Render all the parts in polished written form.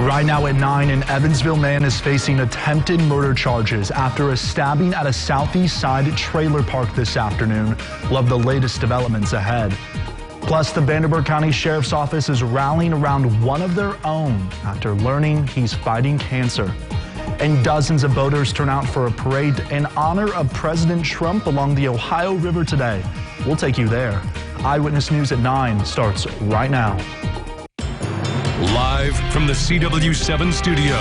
Right now at 9, an Evansville man is facing attempted murder charges after a stabbing at a southeast side trailer park this afternoon. We'll have the latest developments ahead. Plus, the Vanderburgh County Sheriff's Office is rallying around one of their own after learning he's fighting cancer. And dozens of boaters turn out for a parade in honor of President Trump along the Ohio River today. We'll take you there. Eyewitness News at 9 starts right now. Live from the CW7 studio,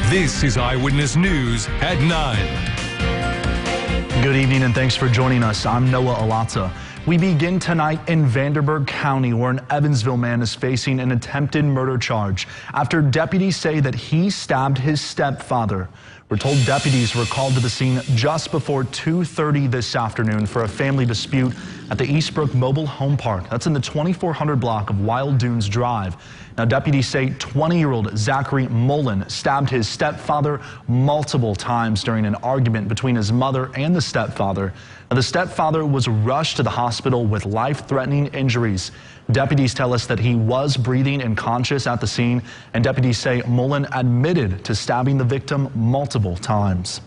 this is Eyewitness News at 9. Good evening and thanks for joining us. I'm Noah Alata. We begin tonight in Vanderburgh County, where an Evansville man is facing an attempted murder charge after deputies say that he stabbed his stepfather. We're told deputies were called to the scene just before 2:30 this afternoon for a family dispute at the Eastbrook Mobile Home Park. That's in the 2400 block of Wild Dunes Drive. Now, deputies say 20-year-old Zachary Mullen stabbed his stepfather multiple times during an argument between his mother and the stepfather. Now, the stepfather was rushed to the hospital with life-threatening injuries. Deputies tell us that he was breathing and conscious at the scene, and deputies say Mullen admitted to stabbing the victim multiple times.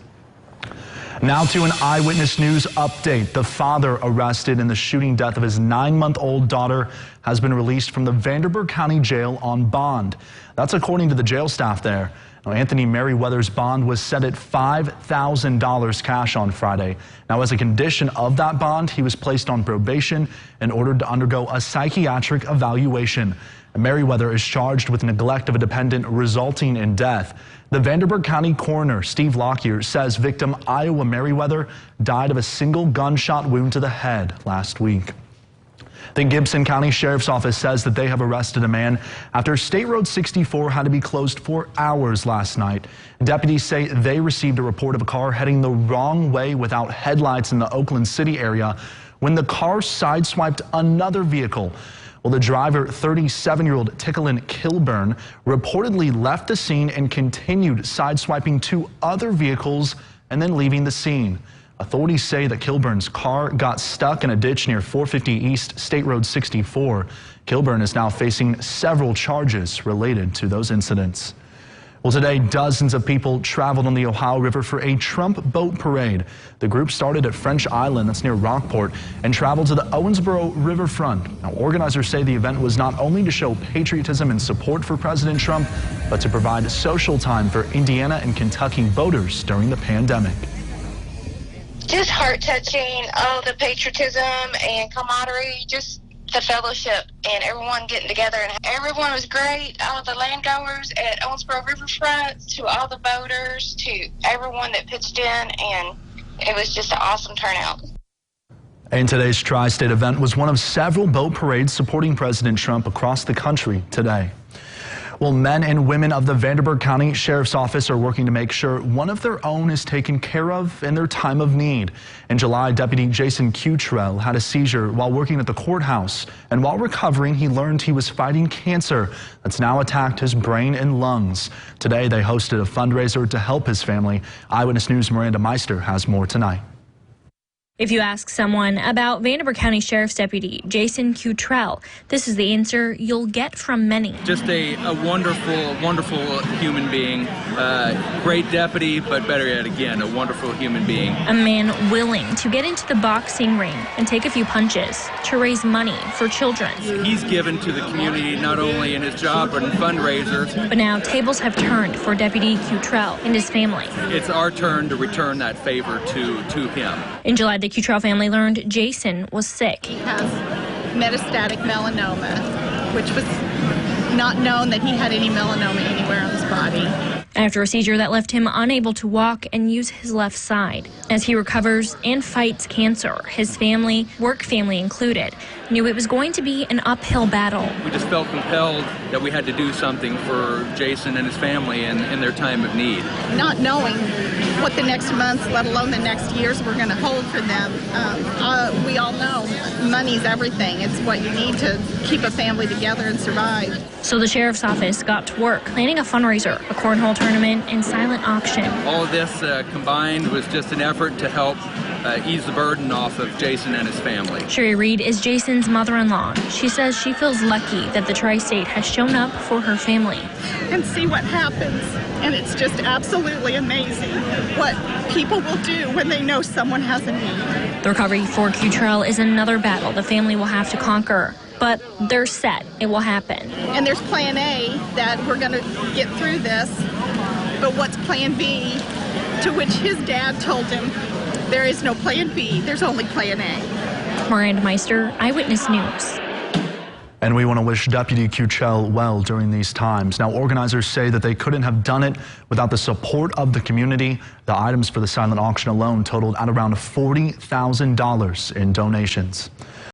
Now to an Eyewitness News update. The father arrested in the shooting death of his 9-month-old daughter has been released from the Vanderburgh County Jail on bond. That's according to the jail staff there. Now, Anthony Merriweather's bond was set at $5,000 cash on Friday. Now, as a condition of that bond, he was placed on probation and ordered to undergo a psychiatric evaluation. Merriweather is charged with neglect of a dependent resulting in death. The Vanderburgh County coroner, Steve Lockyer, says victim Iowa Merriweather died of a single gunshot wound to the head last week. The Gibson County Sheriff's Office says that they have arrested a man after State Road 64 had to be closed for hours last night. Deputies say they received a report of a car heading the wrong way without headlights in the Oakland City area when the car sideswiped another vehicle. Well, the driver, 37-year-old Ticklin Kilburn, reportedly left the scene and continued sideswiping two other vehicles and then leaving the scene. Authorities say that Kilburn's car got stuck in a ditch near 450 East State Road 64. Kilburn is now facing several charges related to those incidents. Well, today, dozens of people traveled on the Ohio River for a Trump boat parade. The group started at French Island, that's near Rockport, and traveled to the Owensboro riverfront. Now, organizers say the event was not only to show patriotism and support for President Trump, but to provide social time for Indiana and Kentucky boaters during the pandemic. Just heart-touching, all the patriotism and camaraderie, just the fellowship and everyone getting together, and everyone was great. All the landgoers at Owensboro Riverfront, to all the boaters, to everyone that pitched in, and it was just an awesome turnout. And today's Tri-State event was one of several boat parades supporting President Trump across the country today. Well, men and women of the Vanderburgh County Sheriff's Office are working to make sure one of their own is taken care of in their time of need. In July, Deputy Jason Cutrell had a seizure while working at the courthouse, and while recovering, he learned he was fighting cancer that's now attacked his brain and lungs. Today, they hosted a fundraiser to help his family. Eyewitness News' Miranda Meister has more tonight. If you ask someone about Vanderburgh County Sheriff's Deputy Jason Cutrell, this is the answer you'll get from many. Just a wonderful, wonderful human being. Great deputy, but better yet, again, a wonderful human being. A man willing to get into the boxing ring and take a few punches to raise money for children. He's given to the community not only in his job, but in fundraisers. But now tables have turned for Deputy Cutrell and his family. It's our turn to return that favor to him. In July, the Cutrell family learned Jason was sick. He has metastatic melanoma, which was not known that he had any melanoma anywhere on his body. After a seizure that left him unable to walk and use his left side. As he recovers and fights cancer, his family, work family included, knew it was going to be an uphill battle. We just felt compelled that we had to do something for Jason and his family in their time of need. Not knowing what the next months, let alone the next years, were going to hold for them. We all know money's everything. It's what you need to keep a family together and survive. So the Sheriff's Office got to work planning a fundraiser, a cornhole tournament, and silent auction. All of this combined was just an effort to help ease the burden off of Jason and his family. Sherry Reed is Jason's mother-in-law. She says she feels lucky that the Tri-State has shown up for her family. And see what happens. And it's just absolutely amazing what people will do when they know someone has a need. The recovery for Cutrell is another battle the family will have to conquer. But they're set. It will happen. And there's plan A that we're going to get through this. But what's plan B? To which his dad told him, there is no plan B. There's only plan A. Miranda Meister, Eyewitness News. And we want to wish Deputy Cutrell well during these times. Now, organizers say that they couldn't have done it without the support of the community. The items for the silent auction alone totaled at around $40,000 in donations.